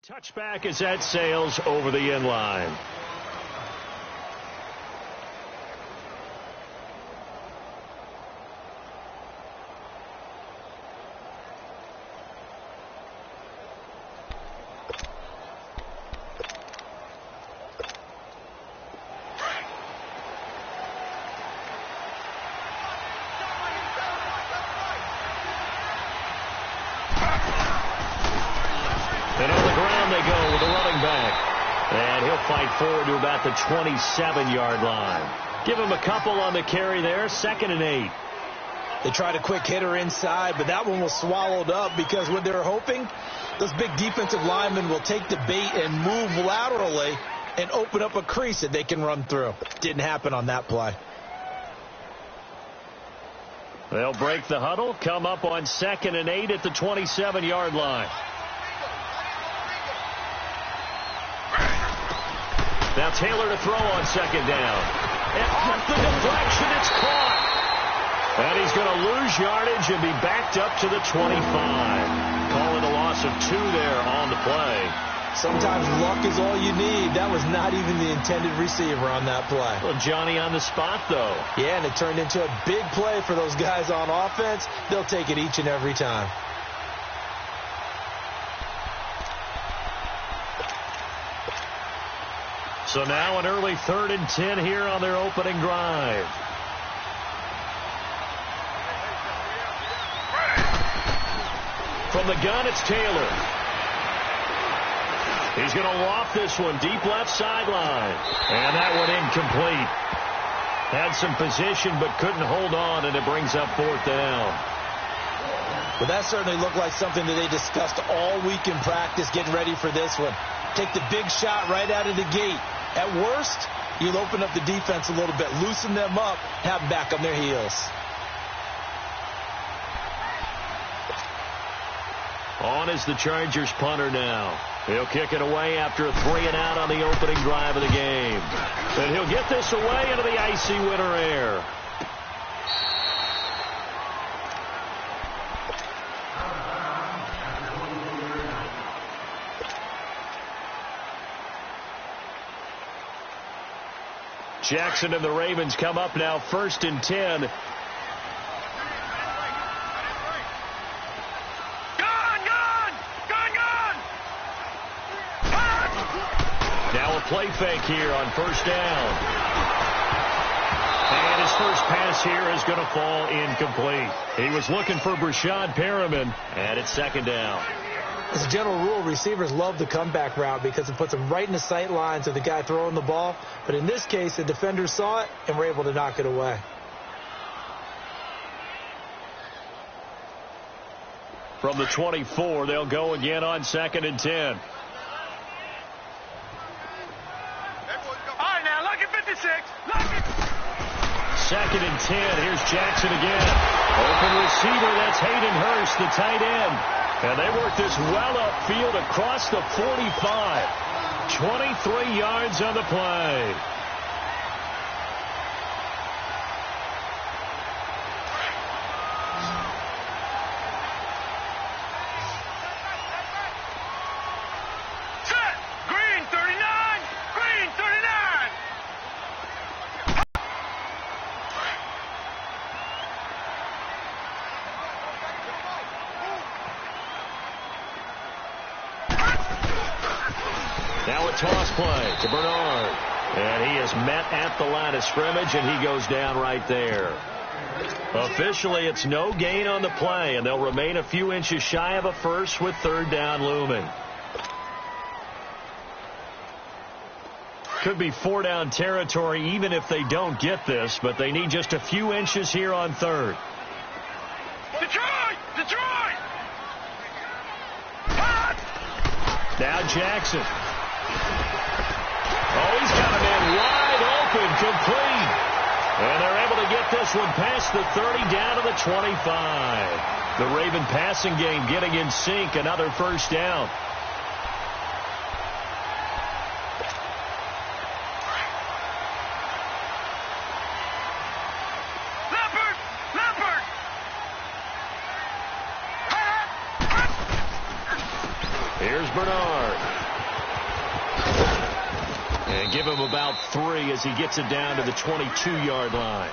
Touchback as that sails over the end line. And on the ground they go with the running back. And he'll fight forward to about the 27-yard line. Give him a couple on the carry there. 2nd and 8. They tried a quick hitter inside, but that one was swallowed up because what they're hoping, those big defensive linemen will take the bait and move laterally and open up a crease that they can run through. Didn't happen on that play. They'll break the huddle, come up on 2nd and 8 at the 27-yard line. Now Taylor to throw on 2nd down. And off the deflection, it's caught. And he's going to lose yardage and be backed up to the 25. Calling a loss of 2 there on the play. Sometimes luck is all you need. That was not even the intended receiver on that play. Well, Johnny on the spot, though. Yeah, and it turned into a big play for those guys on offense. They'll take it each and every time. So now an early 3rd and 10 here on their opening drive. From the gun, it's Taylor. He's going to loft this one deep left sideline. And that one incomplete. Had some position but couldn't hold on, and it brings up 4th down. Well, that certainly looked like something that they discussed all week in practice getting ready for this one. Take the big shot right out of the gate. At worst, you'll open up the defense a little bit, loosen them up, have them back on their heels. On is the Chargers punter now. He'll kick it away after a 3-and-out on the opening drive of the game. And he'll get this away into the icy winter air. Jackson and the Ravens come up now 1st and 10. Now a play fake here on 1st down. And his first pass here is going to fall incomplete. He was looking for Brashad Perriman, and it's 2nd down. As a general rule, receivers love the comeback route because it puts them right in the sight lines of the guy throwing the ball. But in this case, the defenders saw it and were able to knock it away. From the 24, they'll go again on 2nd and 10. All right, now, look at 56. Look at... 2nd and 10. Here's Jackson again. Open receiver, that's Hayden Hurst, the tight end. And they work this well upfield across the 45. 23 yards on the play. Set. Green 39. Green 39. Now a toss play to Bernard. And he is met at the line of scrimmage, and he goes down right there. Officially, it's no gain on the play, and they'll remain a few inches shy of a first with 3rd down looming. Could be 4-down territory even if they don't get this, but they need just a few inches here on 3rd. Detroit! Detroit! Now Jackson. Oh, he's got a man wide open, complete. And they're able to get this one past the 30 down to the 25. The Raven passing game getting in sync, another 1st down. Here's Bernard. And give him about 3 as he gets it down to the 22-yard line.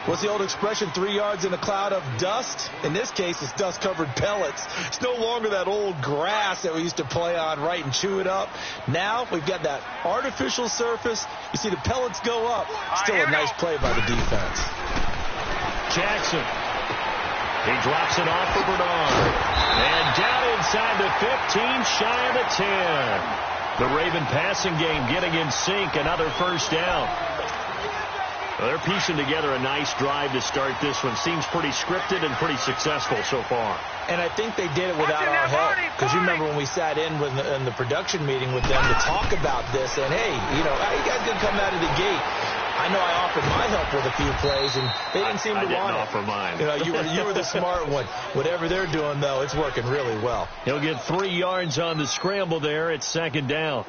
What's the old expression, 3 yards in a cloud of dust? In this case, it's dust-covered pellets. It's no longer that old grass that we used to play on, right, and chew it up. Now we've got that artificial surface. You see the pellets go up. Still a nice play by the defense. Jackson. He drops it off for Bernard. And down inside the 15, shy of the 10. The Raven passing game getting in sync. Another first down. Well, they're piecing together a nice drive to start this one. Seems pretty scripted and pretty successful so far. And I think they did it without our help. Because you remember when we sat in the production meeting with them to talk about this. And, hey, you know, how you guys going to come out of the gate? I know I offered my help with a few plays, and they didn't seem to want it. I didn't offer mine. You know, you were the smart one. Whatever they're doing, though, it's working really well. He'll get 3 yards on the scramble there. It's second down.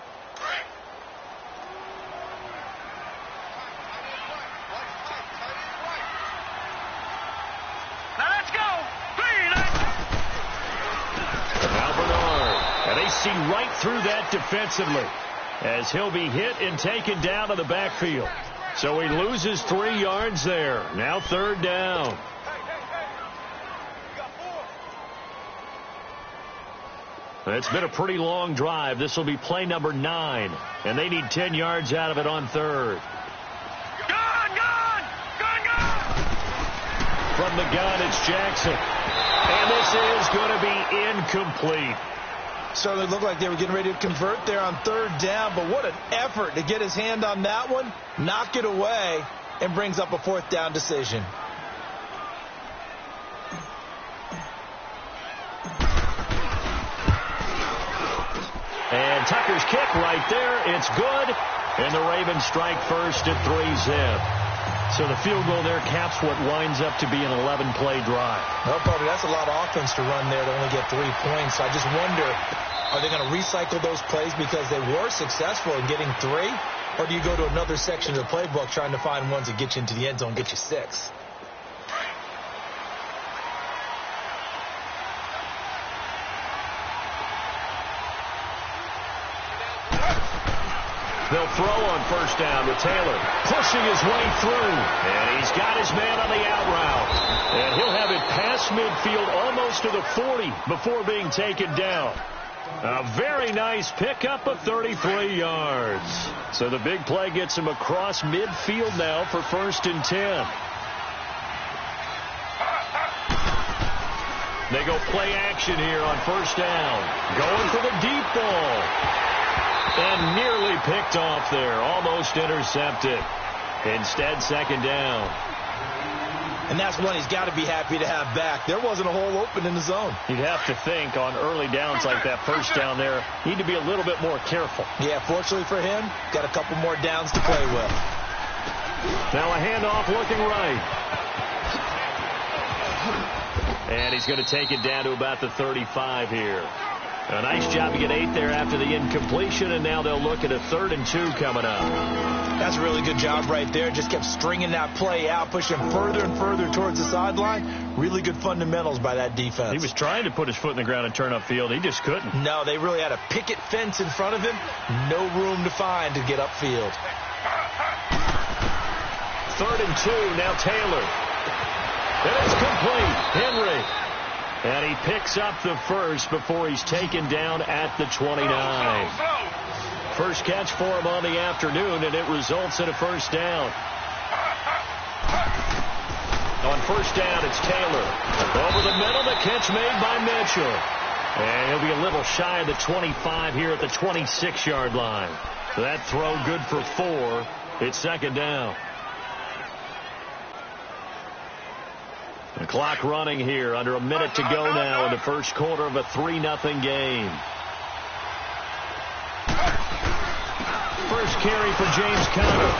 See right through that defensively as he'll be hit and taken down to the backfield. So he loses 3 yards there. Now third down. It's been a pretty long drive. This will be play number 9, and they need 10 yards out of it on third. From the gun, it's Jackson. And this is going to be incomplete. Certainly looked like they were getting ready to convert there on third down, but what an effort to get his hand on that one, knock it away, and brings up a fourth down decision. And Tucker's kick right there, it's good, and the Ravens strike first at 3-zip. So the field goal there caps what winds up to be an 11-play drive. Well, Parker, that's a lot of offense to run there to only get 3 points. I just wonder, are they going to recycle those plays because they were successful in getting 3? Or do you go to another section of the playbook trying to find ones that get you into the end zone, get you 6? They'll throw on first down with Taylor pushing his way through. And he's got his man on the out route. And he'll have it past midfield almost to the 40 before being taken down. A very nice pickup of 33 yards. So the big play gets him across midfield now for first and 10. They go play action here on first down. Going for the deep ball. And nearly picked off there. Almost intercepted. Instead, second down. And that's one he's got to be happy to have back. There wasn't a hole open in the zone. You'd have to think on early downs like that first down there, need to be a little bit more careful. Yeah, fortunately for him, got a couple more downs to play with. Now a handoff looking right. And he's going to take it down to about the 35 here. A nice job to get 8 there after the incompletion, and now they'll look at a 3rd and 2 coming up. That's a really good job right there. Just kept stringing that play out, pushing further and further towards the sideline. Really good fundamentals by that defense. He was trying to put his foot in the ground and turn upfield. He just couldn't. No, they really had a picket fence in front of him. No room to find to get upfield. 3rd and 2, now Taylor. And it's complete. Henry. And he picks up the first before he's taken down at the 29. First catch for him on the afternoon, and it results in a first down. On first down, it's Taylor. Over the middle, the catch made by Mitchell. And he'll be a little shy of the 25 here at the 26-yard line. That throw good for 4. It's second down. The clock running here, under a minute to go now in the first quarter of a 3-0 game. First carry for James Conner.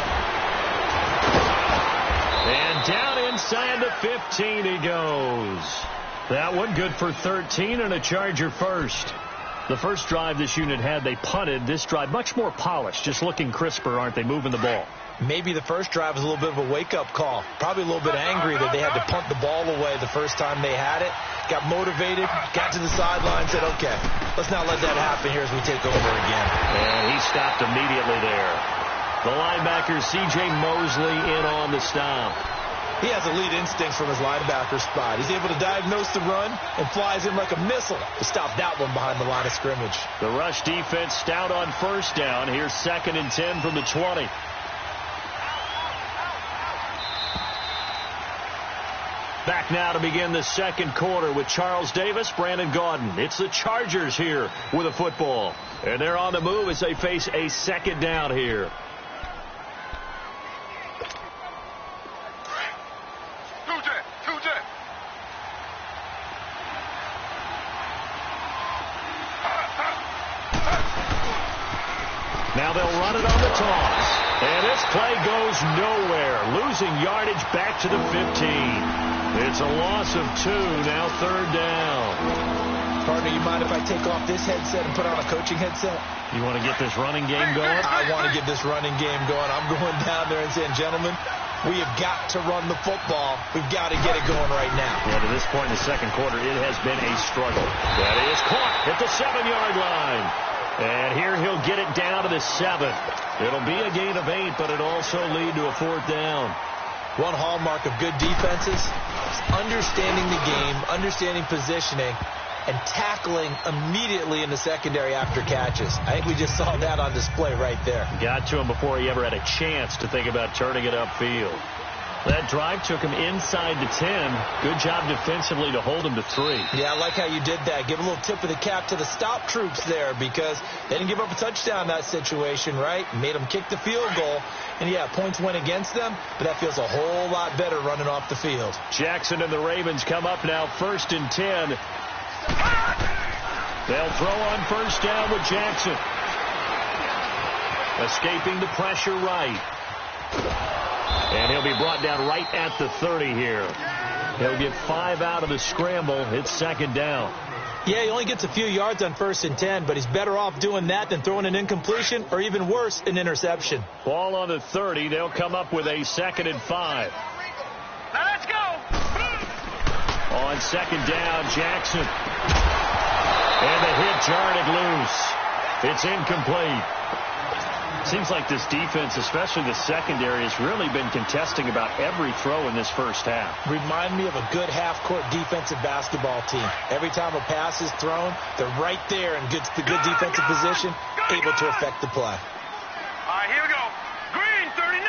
And down inside the 15 he goes. That one good for 13 and a Charger first. The first drive this unit had, they punted. This drive much more polished, just looking crisper, aren't they, moving the ball? Maybe the first drive was a little bit of a wake-up call. Probably a little bit angry that they had to punt the ball away the first time they had it. Got motivated, got to the sideline, said, okay, let's not let that happen here as we take over again. And he stopped immediately there. The linebacker, C.J. Mosley, in on the stop. He has elite instincts from his linebacker spot. He's able to diagnose the run and flies in like a missile to stop that one behind the line of scrimmage. The rush defense stout on first down. Here's 2nd and 10 from the 20. Back now to begin the second quarter with Charles Davis, Brandon Gaudin. It's the Chargers here with a football. And they're on the move as they face a second down here. Now they'll run it on the toss. And this play goes nowhere. Losing yardage back to the 15. It's a loss of 2, now 3rd down. Partner, you mind if I take off this headset and put on a coaching headset? You want to get this running game going? I want to get this running game going. I'm going down there and saying, gentlemen, we have got to run the football. We've got to get it going right now. Yeah, to this point in the second quarter, it has been a struggle. That is caught at the 7-yard line. And here he'll get it down to the 7. It'll be a gain of 8, but it'll also lead to a 4th down. One hallmark of good defenses is understanding the game, understanding positioning, and tackling immediately in the secondary after catches. I think we just saw that on display right there. Got to him before he ever had a chance to think about turning it upfield. That drive took him inside the 10. Good job defensively to hold him to 3. Yeah, I like how you did that. Give a little tip of the cap to the stop troops there because they didn't give up a touchdown in that situation, right? Made them kick the field goal. And, yeah, points went against them, but that feels a whole lot better running off the field. Jackson and the Ravens come up now 1st and 10. They'll throw on first down with Jackson. Escaping the pressure right. And he'll be brought down right at the 30 here. He'll get 5 out of the scramble. It's 2nd down. Yeah, he only gets a few yards on 1st and 10, but he's better off doing that than throwing an incompletion or even worse, an interception. Ball on the 30. They'll come up with a 2nd and 5. Now let's go. On 2nd down, Jackson. And the hit jarred it loose. It's incomplete. Seems like this defense, especially the secondary, has really been contesting about every throw in this first half. Remind me of a good half-court defensive basketball team. Every time a pass is thrown, they're right there in good defensive position, able to affect the play. All right, here we go. Green 39.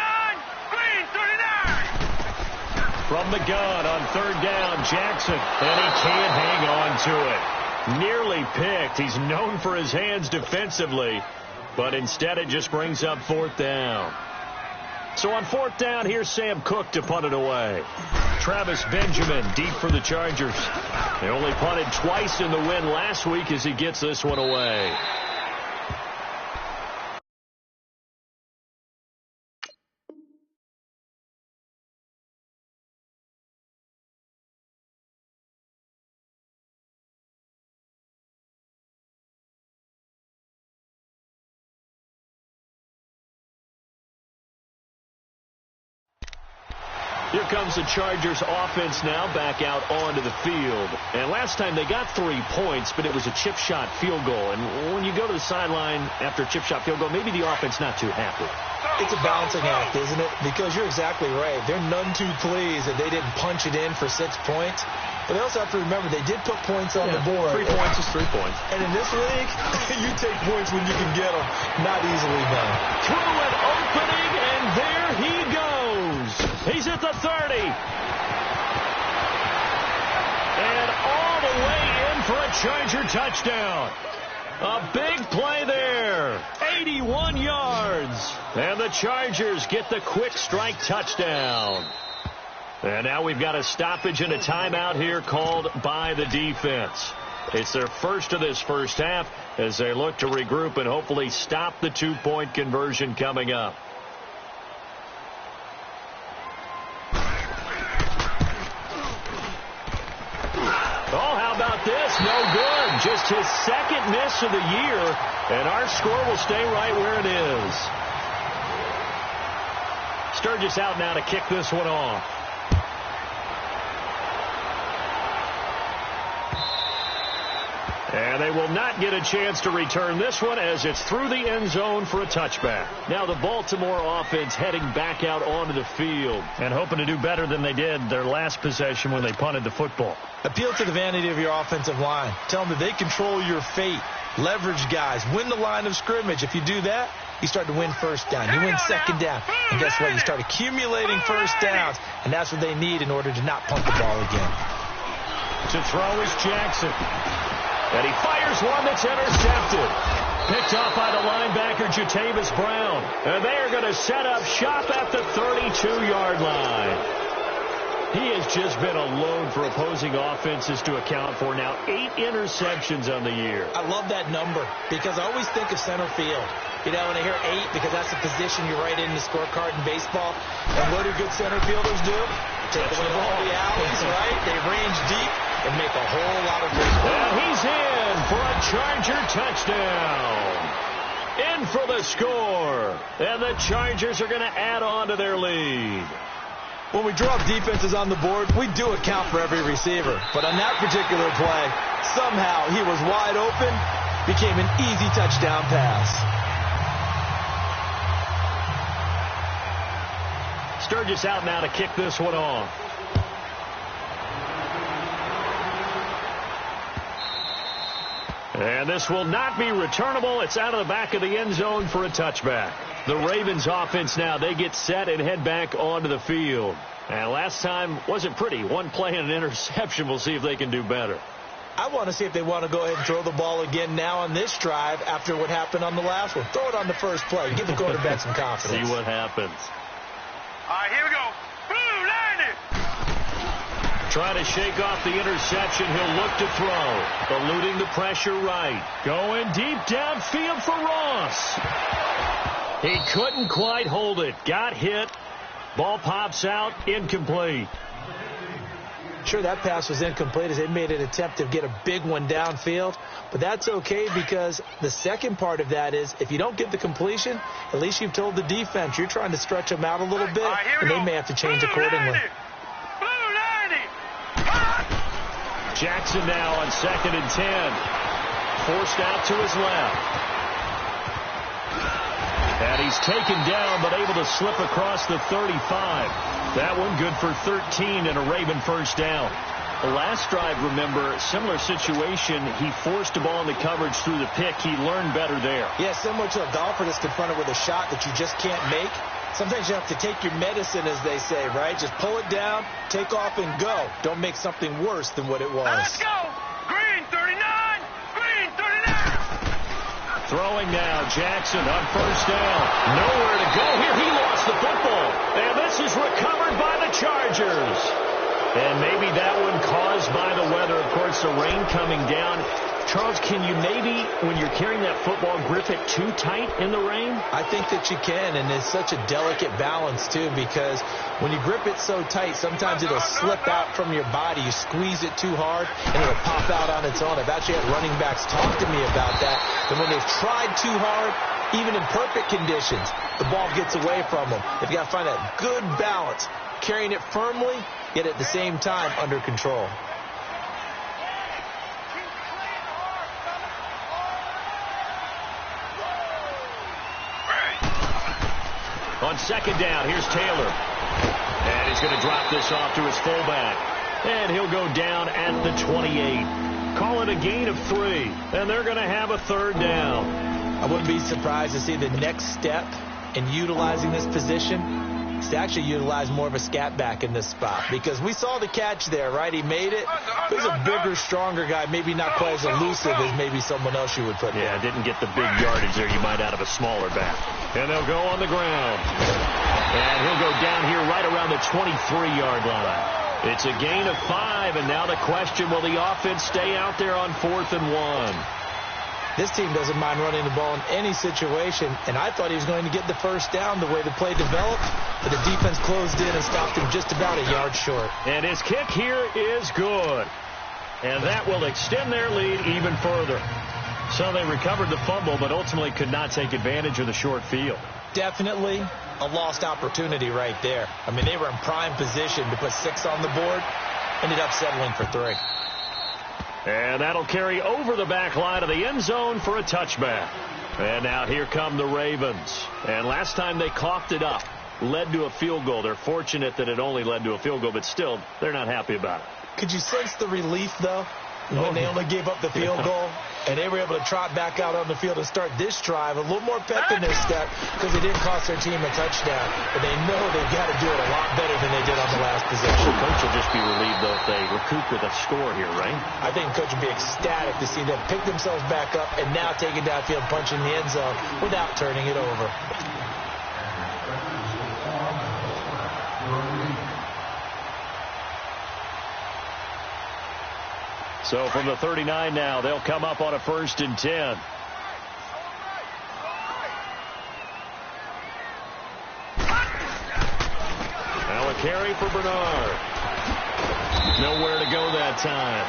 Green 39. From the gun on 3rd down, Jackson. And he can't hang on to it. Nearly picked. He's known for his hands defensively. But instead it just brings up 4th down. So on 4th down, here's Sam Cook to punt it away. Travis Benjamin deep for the Chargers. They only punted twice in the win last week as he gets this one away. Here comes the Chargers offense now back out onto the field. And last time they got 3 points, but it was a chip shot field goal. And when you go to the sideline after a chip shot field goal, maybe the offense not too happy. It's a balancing act, isn't it? Because you're exactly right. They're none too pleased that they didn't punch it in for 6 points. But they also have to remember they did put points on the board. 3 points is 3 points. And in this league, you take points when you can get them. Not easily done. Through an opening, and there he goes. He's at the 30. And all the way in for a Charger touchdown. A big play there. 81 yards. And the Chargers get the quick strike touchdown. And now we've got a stoppage and a timeout here called by the defense. It's their first of this first half as they look to regroup and hopefully stop the 2-point conversion coming up. Oh, how about this? No good. Just his 2nd miss of the year, and our score will stay right where it is. Sturgis out now to kick this one off. And they will not get a chance to return this one as it's through the end zone for a touchback. Now the Baltimore offense heading back out onto the field and hoping to do better than they did their last possession when they punted the football. Appeal to the vanity of your offensive line. Tell them that they control your fate. Leverage guys. Win the line of scrimmage. If you do that, you start to win first down. You win second down. And guess what? You start accumulating first downs. And that's what they need in order to not punt the ball again. To throw is Jackson. And he fires one that's intercepted. Picked off by the linebacker, Jatavis Brown. And they are going to set up shop at the 32-yard line. He has just been a load for opposing offenses to account for. Now 8 interceptions on the year. I love that number because I always think of center field. You know, when I hear 8, because that's the position you write in the scorecard in baseball. And what do good center fielders do? Take away all the alleys, right? They range deep and make a whole lot of baseball. And he's in for a Charger touchdown. In for the score. And the Chargers are going to add on to their lead. When we drop defenses on the board, we do account for every receiver. But on that particular play, somehow he was wide open, became an easy touchdown pass. Sturgis out now to kick this one off. And this will not be returnable. It's out of the back of the end zone for a touchback. The Ravens offense now, they get set and head back onto the field. And last time wasn't pretty. One play and an interception. We'll see if they can do better. I want to see if they want to go ahead and throw the ball again now on this drive after what happened on the last one. Throw it on the first play. Give the quarterback some confidence. See what happens. All right, here we go. Blue, line it. Trying to shake off the interception. He'll look to throw. Eluding the pressure right. Going deep downfield for Ross. He couldn't quite hold it. Got hit. Ball pops out. Incomplete. Sure, that pass was incomplete as they made an attempt to get a big one downfield. But that's okay because the second part of that is if you don't get the completion, at least you've told the defense you're trying to stretch them out a little bit, and they may have to change accordingly. Jackson now on 2nd and 10. Forced out to his left. And he's taken down but able to slip across the 35. That one good for 13 and a Raven first down. The last drive, remember, similar situation. He forced the ball in the coverage through the pick. He learned better there. Yeah, similar to a golfer that's confronted with a shot that you just can't make. Sometimes you have to take your medicine, as they say, right? Just pull it down, take off, and go. Don't make something worse than what it was. Let's go. Green 39. Green 39. Throwing now, Jackson on first down. Nowhere to go here. He lost the football. And this is recovered by the Chargers. And maybe that one caused by the weather. Of course, the rain coming down. Charles, can you maybe, when you're carrying that football, grip it too tight in the rain? I think that you can, and it's such a delicate balance, too, because when you grip it so tight, sometimes it'll slip out from your body. You squeeze it too hard, and it'll pop out on its own. I've actually had running backs talk to me about that, and when they've tried too hard, even in perfect conditions, the ball gets away from them. They've got to find that good balance, carrying it firmly, yet at the same time under control. On 2nd down, here's Taylor. And he's going to drop this off to his fullback. And he'll go down at the 28. Call it a gain of 3. And they're going to have a 3rd down. I wouldn't be surprised to see the next step in utilizing this position is to actually utilize more of a scat back in this spot. Because we saw the catch there, right? He made it. There's a bigger, stronger guy, maybe not quite as elusive as maybe someone else you would put there. Yeah, didn't get the big yardage there you might out of a smaller back. And they'll go on the ground. And he'll go down here right around the 23-yard line. It's a gain of 5, and now the question, will the offense stay out there on 4th and 1? This team doesn't mind running the ball in any situation, and I thought he was going to get the first down the way the play developed, but the defense closed in and stopped him just about a yard short. And his kick here is good, and that will extend their lead even further. So they recovered the fumble, but ultimately could not take advantage of the short field. definitely a lost opportunity right there. I mean, they were in prime position to put 6 on the board. Ended up settling for 3. And that'll carry over the back line of the end zone for a touchback. And now here come the Ravens. And last time they coughed it up, led to a field goal. They're fortunate that it only led to a field goal, but still, they're not happy about it. Could you sense the relief, though, when they only gave up the field goal? And they were able to trot back out on the field and start this drive. A little more pep in their step because it didn't cost their team a touchdown. But they know they've got to do it a lot better than they did on the last possession. Coach will just be relieved, though, if they recoup with a score here, right? I think Coach will be ecstatic to see them pick themselves back up and now take it downfield, punching the end zone without turning it over. So from the 39 now, they'll come up on a 1st and 10. Now a carry for Bernard. Nowhere to go that time.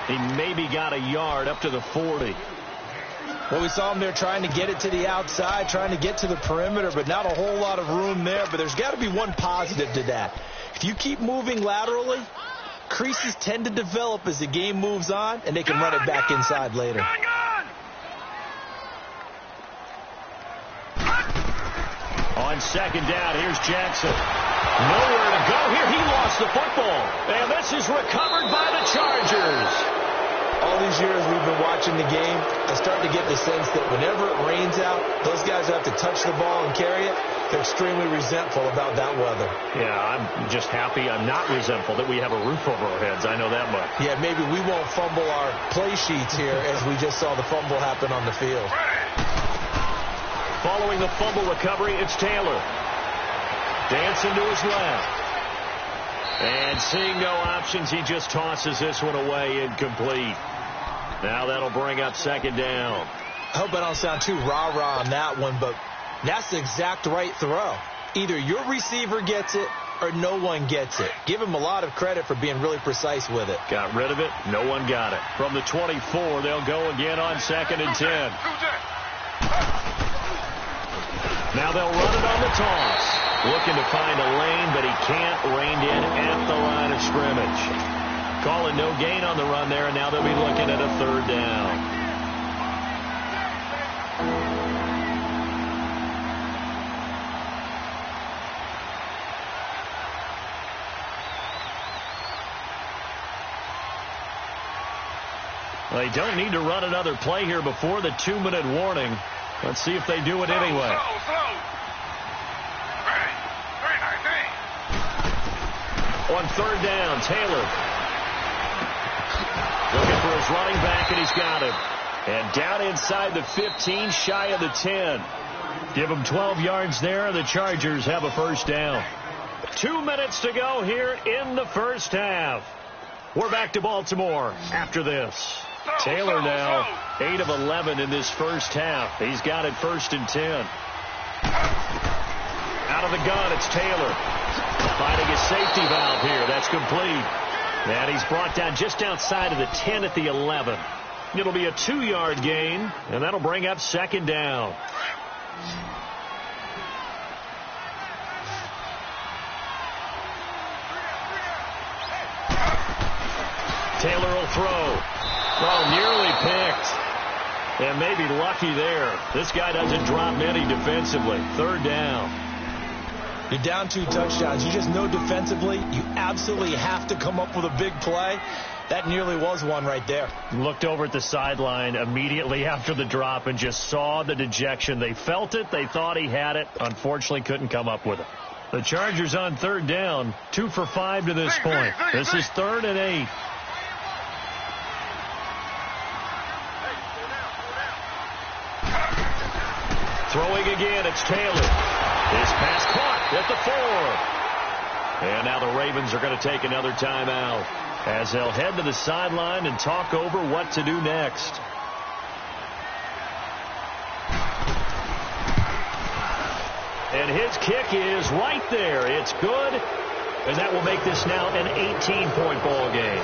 He maybe got a yard up to the 40. Well, we saw him there trying to get it to the outside, trying to get to the perimeter, but not a whole lot of room there. But there's got to be one positive to that. If you keep moving laterally, creases tend to develop as the game moves on, and they can run it back inside later. On 2nd down, here's Jackson. Nowhere to go here. He lost the football. And this is recovered by the Chargers. All these years we've been watching the game, I start to get the sense that whenever it rains out, those guys who have to touch the ball and carry it, they're extremely resentful about that weather. Yeah, I'm just happy I'm not resentful that we have a roof over our heads. I know that much. Yeah, maybe we won't fumble our play sheets here as we just saw the fumble happen on the field. Following the fumble recovery, it's Taylor. Dancing to his left. And seeing no options, he just tosses this one away, incomplete. Now that'll bring up 2nd down. I hope I don't sound too rah-rah on that one, but that's the exact right throw. Either your receiver gets it or no one gets it. Give him a lot of credit for being really precise with it. Got rid of it. No one got it. From the 24, they'll go again on 2nd and 10. Now they'll run it on the toss. Looking to find a lane, but he can't. Reined in at the line of scrimmage. Calling no gain on the run there, and now they'll be looking at a 3rd down. They don't need to run another play here before the 2-minute warning. Let's see if they do it anyway. On 3rd down, Taylor. Looking for his running back, and he's got him. And down inside the 15, shy of the 10. Give him 12 yards there, and the Chargers have a 1st down. 2 minutes to go here in the 1st half. We're back to Baltimore after this. Taylor now 8 of 11 in this 1st half. He's got it 1st and 10. Out of the gun, it's Taylor. Finding his safety valve here. That's complete. And he's brought down just outside of the 10 at the 11. It'll be a 2-yard gain, and that'll bring up 2nd down. Taylor will throw. Oh, nearly picked. And maybe lucky there. This guy doesn't drop many defensively. 3rd down. You're down 2 touchdowns. You just know defensively you absolutely have to come up with a big play. That nearly was one right there. Looked over at the sideline immediately after the drop and just saw the dejection. They felt it. They thought he had it. Unfortunately, couldn't come up with it. The Chargers on 3rd down. 2 for 5 to this point. This is 3rd and 8. Throwing again, it's Taylor. His pass caught at the 4. And now the Ravens are going to take another timeout as they'll head to the sideline and talk over what to do next. And his kick is right there. It's good. And that will make this now an 18-point ball game.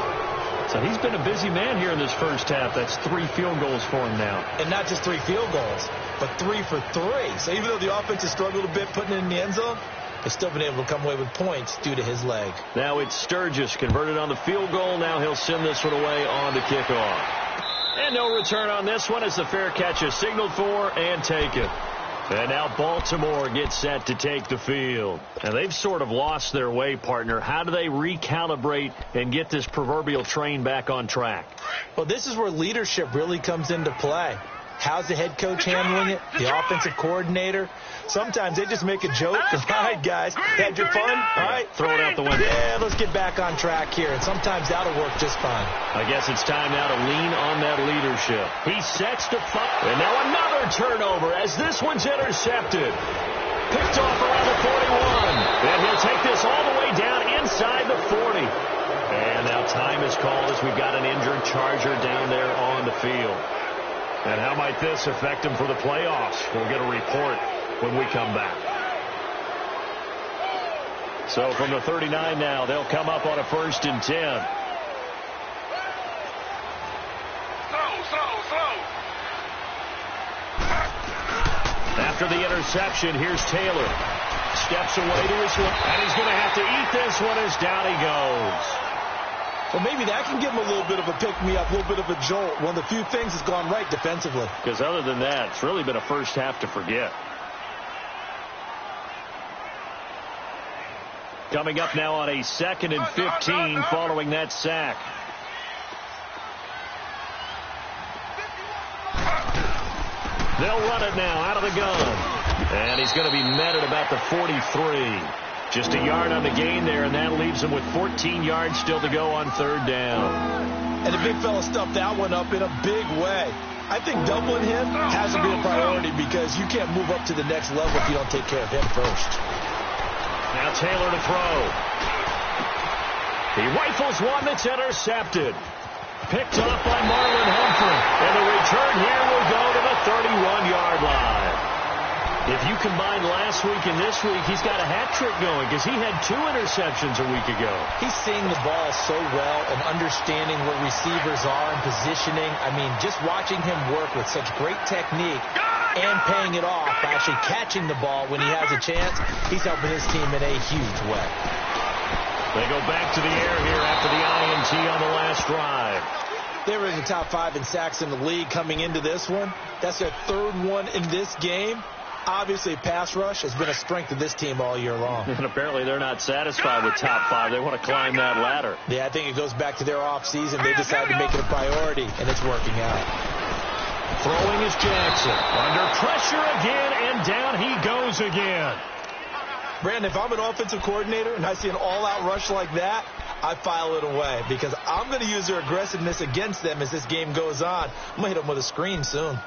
So he's been a busy man here in this 1st half. That's 3 field goals for him now. And not just 3 field goals. but 3 for 3. So even though the offense has struggled a bit putting it in the end zone, they've still been able to come away with points due to his leg. Now it's Sturgis converted on the field goal. Now he'll send this one away on the kickoff. And no return on this one as the fair catch is signaled for and taken. And now Baltimore gets set to take the field. And they've sort of lost their way, partner. How do they recalibrate and get this proverbial train back on track? Well, this is where leadership really comes into play. How's the head coach handling it? The offensive coordinator? Sometimes they just make a joke. All right, guys, had your fun? All right, throw it out the window. Yeah, let's get back on track here. And sometimes that'll work just fine. I guess it's time now to lean on that leadership. He sets to fire. And now another turnover as this one's intercepted. Picked off around the 41. And he'll take this all the way down inside the 40. And now time is called as we've got an injured Charger down there on the field. And how might this affect him for the playoffs? We'll get a report when we come back. So from the 39 now, they'll come up on a 1st and 10. After the interception, here's Taylor. Steps away to his one, and he's going to have to eat this one as down he goes. Well, maybe that can give him a little bit of a pick-me-up, a little bit of a jolt. One of the few things that's gone right defensively. Because other than that, it's really been a first half to forget. Coming up now on a 2nd and 15 following that sack. They'll run it now out of the gun. And he's going to be met at about the 43. Just a yard on the gain there, and that leaves him with 14 yards still to go on 3rd down. And the big fella stuffed that one up in a big way. I think doubling him has to be a priority because you can't move up to the next level if you don't take care of him first. Now Taylor to throw. He rifles one that's intercepted. Picked off by Marlon Humphrey. And the return here will go to the 31-yard line. If you combine last week and this week, he's got a hat trick going because he had 2 interceptions a week ago. He's seeing the ball so well and understanding where receivers are and positioning. I mean, just watching him work with such great technique and paying it off by actually catching the ball when he has a chance, he's helping his team in a huge way. They go back to the air here after the INT on the last drive. They were in the top 5 in sacks in the league coming into this one. That's their 3rd one in this game. Obviously, pass rush has been a strength of this team all year long. And apparently they're not satisfied with top 5. They want to climb that ladder. Yeah, I think it goes back to their offseason. They decided to make it a priority, and it's working out. Throwing is Jackson. Under pressure again, and down he goes again. Brandon, if I'm an offensive coordinator and I see an all-out rush like that, I file it away because I'm going to use their aggressiveness against them as this game goes on. I'm going to hit them with a screen soon.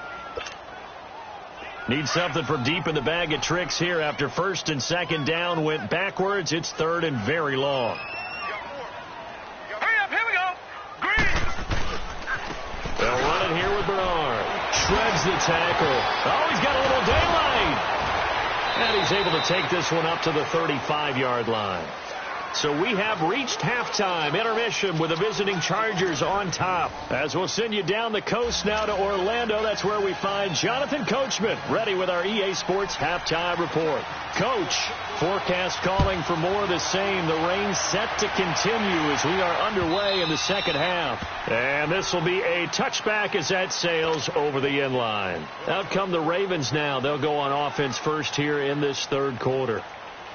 Need something from deep in the bag of tricks here after 1st and 2nd down went backwards. It's 3rd and very long. Hurry up, here we go. Green. They'll run it here with Bernard. Shreds the tackle. Oh, he's got a little daylight. And he's able to take this one up to the 35-yard line. So we have reached halftime intermission with the visiting Chargers on top. As we'll send you down the coast now to Orlando. That's where we find Jonathan Coachman ready with our EA Sports halftime report. Coach, forecast calling for more of the same. The rain set to continue as we are underway in the 2nd half. And this will be a touchback as that sails over the end line. Out come the Ravens now. They'll go on offense first here in this 3rd quarter.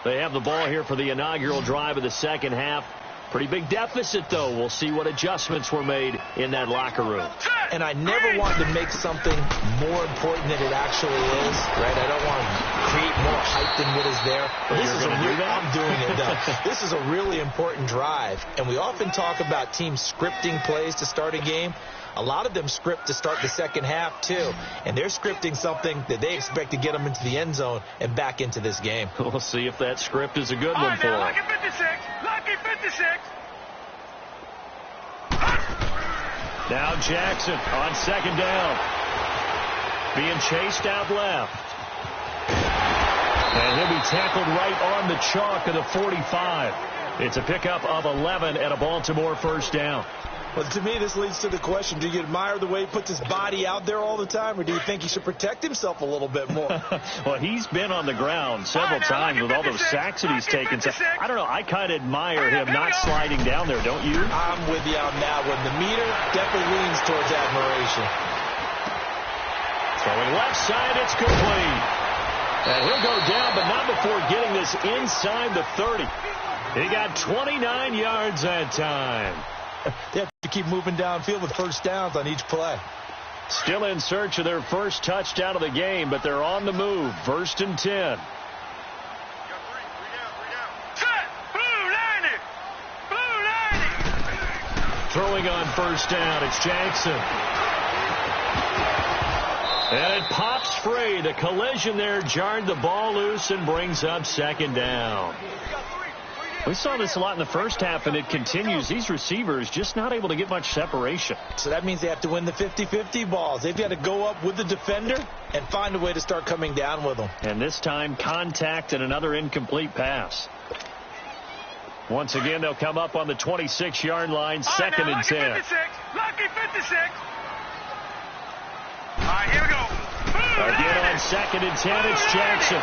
They have the ball here for the inaugural drive of the 2nd half. Pretty big deficit, though. We'll see what adjustments were made in that locker room. And I never want to make something more important than it actually is, right? I don't want to create more hype than what is there. But this is I'm doing it, though. This is a really important drive. And we often talk about teams scripting plays to start a game. A lot of them script to start the 2nd half, too. And they're scripting something that they expect to get them into the end zone and back into this game. We'll see if that script is a good one for them. Lucky 56. Lucky 56. Now Jackson on 2nd down. Being chased out left. And he'll be tackled right on the chalk of the 45. It's a pickup of 11 and a Baltimore 1st down. Well, to me, this leads to the question, do you admire the way he puts his body out there all the time, or do you think he should protect himself a little bit more? Well, he's been on the ground several times with all those sacks that he's taken. So, I don't know. I kind of admire him not sliding down there, don't you? I'm with you on that one. The meter definitely leans towards admiration. Throwing left side, it's complete. And he'll go down, but not before getting this inside the 30. He got 29 yards that time. They have to keep moving downfield with first downs on each play. Still in search of their first touchdown of the game, but they're on the move. 1st and 10. Throwing on first down, it's Jackson. And it pops free. The collision there jarred the ball loose and brings up 2nd down. We saw this a lot in the first half, and it continues. These receivers just not able to get much separation. So that means they have to win the 50-50 balls. They've got to go up with the defender and find a way to start coming down with them. And this time, contact and another incomplete pass. Once again, they'll come up on the 26-yard line, 2nd and 10. Lucky 56. All right, here we go. Again on 2nd and 10, it's Jackson.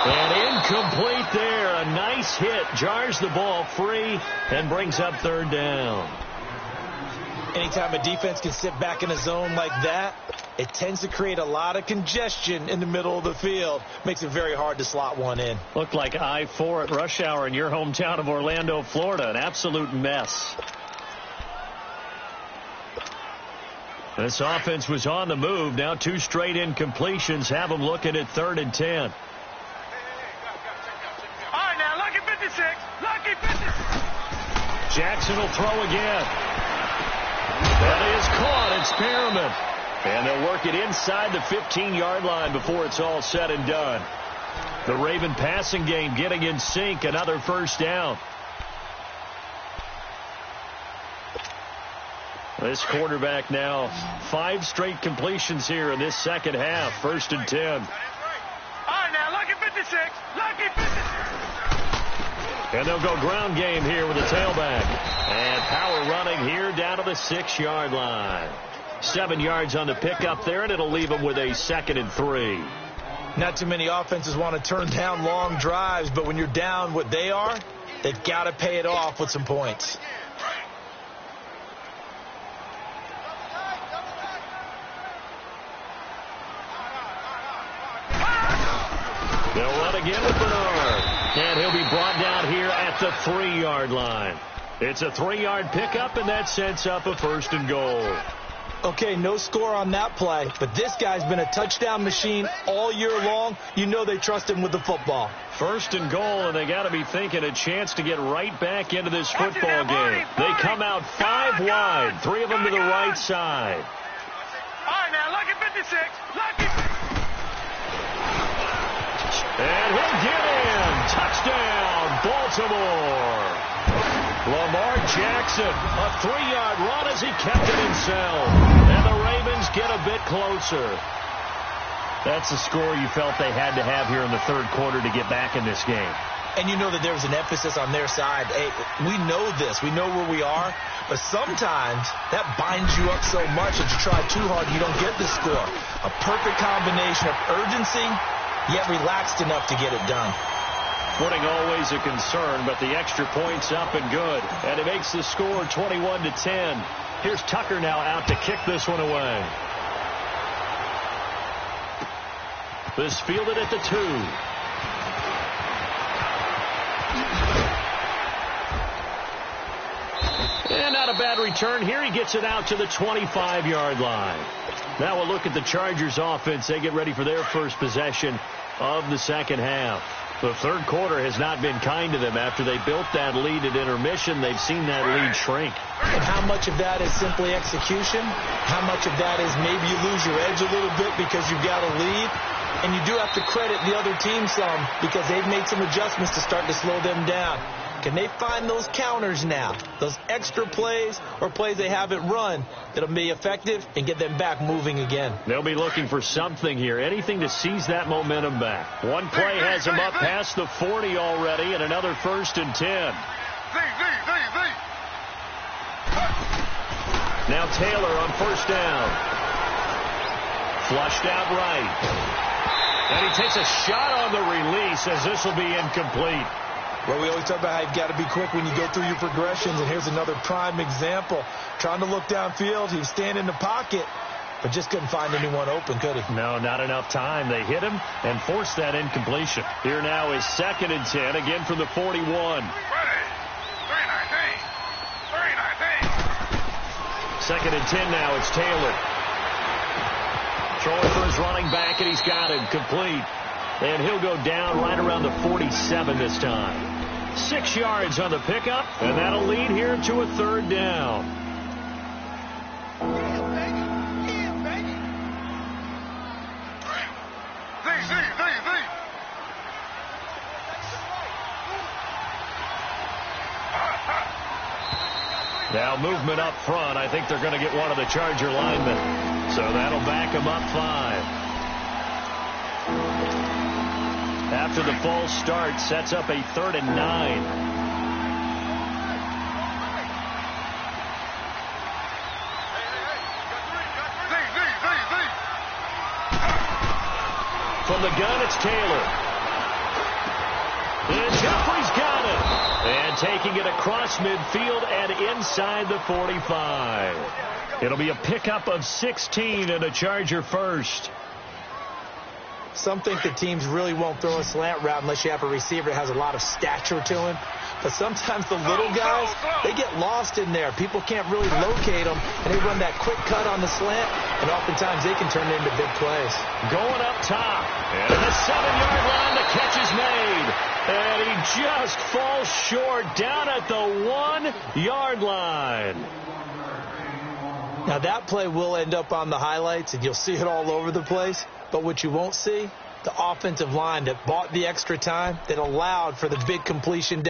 And incomplete there. A nice hit. Jars the ball free and brings up 3rd down. Anytime a defense can sit back in a zone like that, it tends to create a lot of congestion in the middle of the field. Makes it very hard to slot one in. Looked like I-4 at rush hour in your hometown of Orlando, Florida. An absolute mess. This offense was on the move. Now 2 straight incompletions have them looking at 3rd and 10. Jackson will throw again. That is caught. It's Perriman. And they'll work it inside the 15-yard line before it's all said and done. The Raven passing game getting in sync. Another first down. This quarterback now 5 straight completions here in this second half. 1st and 10. All right, now, lucky 56. Lucky 56. And they'll go ground game here with the tailback. And power running here down to the 6-yard line. 7 yards on the pickup there, and it'll leave them with a 2nd and 3. Not too many offenses want to turn down long drives, but when you're down what they are, they've got to pay it off with some points. They'll run again with Bernard. And he'll be brought down here at the 3-yard line. It's a 3-yard pickup, and that sets up a 1st and goal. Okay, no score on that play, but this guy's been a touchdown machine all year long. You know they trust him with the football. 1st and goal, and they got to be thinking a chance to get right back into this football game. They come out 5 wide, 3 of them to the right side. All right, now, lucky 56. Lucky. And he'll get in. Touchdown, Baltimore. Lamar Jackson, a 3-yard run as he kept it himself. And the Ravens get a bit closer. That's the score you felt they had to have here in the 3rd quarter to get back in this game. And you know that there was an emphasis on their side. Hey, we know this. We know where we are. But sometimes that binds you up so much that you try too hard, you don't get the score. A perfect combination of urgency, yet relaxed enough to get it done. Footing always a concern, but the extra point's up and good. And it makes the score 21-10. Here's Tucker now out to kick this one away. This fielded at the 2. And not a bad return here. He gets it out to the 25-yard line. Now we'll look at the Chargers offense. They get ready for their first possession of the second half. The 3rd quarter has not been kind to them. After they built that lead at intermission, they've seen that lead shrink. And how much of that is simply execution? How much of that is maybe you lose your edge a little bit because you've got a lead? And you do have to credit the other team some because they've made some adjustments to start to slow them down. Can they find those counters now, those extra plays or plays they haven't run that'll be effective and get them back moving again? They'll be looking for something here, anything to seize that momentum back. One play has them up past the 40 already, and another 1st and 10. Now Taylor on first down. Flushed out right. And he takes a shot on the release as this will be incomplete. Well, we always talk about how you've got to be quick when you go through your progressions, and here's another prime example. Trying to look downfield, he was standing in the pocket, but just couldn't find anyone open, could he? No, not enough time. They hit him and forced that incompletion. Here now is 2nd and 10, again from the 41. 2nd and 10 now, it's Taylor. Throwing for his running back, and he's got him complete. And he'll go down right around the 47 this time. 6 yards on the pickup, and that'll lead here to a 3rd down. Now movement up front. I think they're going to get one of the Charger linemen. So that'll back them up 5. After the false start, sets up a 3rd and 9. From the gun, it's Taylor. And Jeffrey's got it. And taking it across midfield and inside the 45. It'll be a pickup of 16 and a Charger first. Some think that teams really won't throw a slant route unless you have a receiver that has a lot of stature to him. But sometimes the little guys, they get lost in there. People can't really locate them, and they run that quick cut on the slant, and oftentimes they can turn it into big plays. Going up top, and at the 7-yard line, the catch is made. And he just falls short down at the 1-yard line. Now that play will end up on the highlights, and you'll see it all over the place. But what you won't see, the offensive line that bought the extra time, that allowed for the big completion.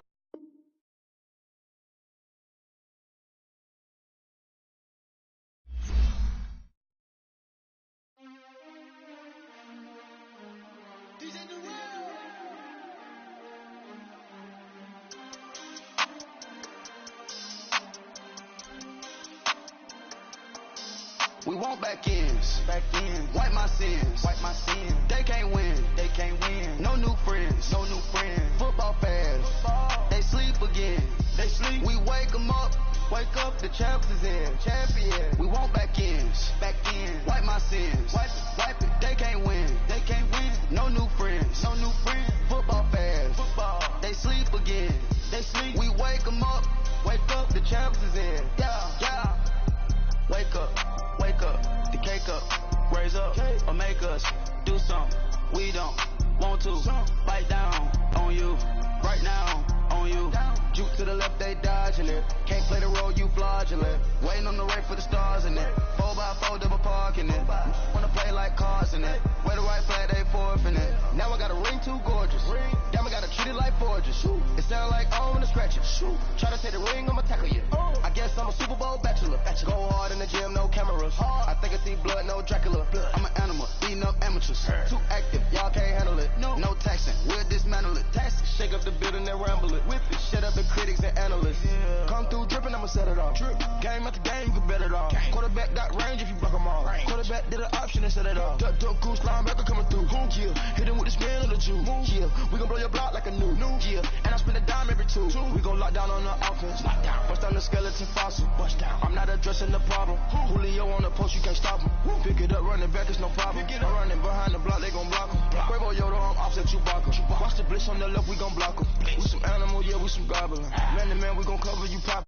We want back ends. Wipe my sins. They can't win. No new friends. Football fans. They sleep again. We wake them up. The champs is in. We want back ends. Wipe my sins. Wipe it. They can't win. No new friends. Football fans. They sleep again. We wake them up. The champs is in. Yeah. Wake up, the cake up, raise up, or make us do something we don't want to. Bite down on you, right now on you. Juke to the left, they dodging it. Can't play the role, you fraudulent. Waiting on the right for the stars in it. 4x4 double parking it. Wanna play like cars in it. Where the right flag, they forfeiting it. Now I got a ring too gorgeous. Damn, I gotta treat it like forges. It sound like oh, when I scratch it. Try to take the ring, I'ma tackle you. I guess I'm a Super Bowl bachelor. Go hard in the gym, no cameras. I think I see blood, no Dracula. I'm an animal, beating up amateurs. Too active, y'all can't handle it. No taxing, we'll dismantle it. Shake up the building and ramble it. Whip it, shut up the critics and analysts. Come through dripping, I'ma set it off. Game after game, you can bet it off. Quarterback got range if you block them all. Quarterback did an option and set it off. Duck goose, linebacker coming through. Yeah, hit him with the spin of the Jew. Yeah, we gon' blow your block like a new. Yeah, and I spend a dime every two. We gon' lock down on the offense. Bust down the skeleton fossil. I'm not addressing the problem. Julio on the post, you can't stop him. Pick it up, running back, it's no problem. I'm running behind the block, they gon' block him. Quavo Yoda, I'm offset Chewbacca. Watch the blitz on the left, we gon' block him. We some animal, yeah, we some goblin. Man to man, we gon' cover you pop.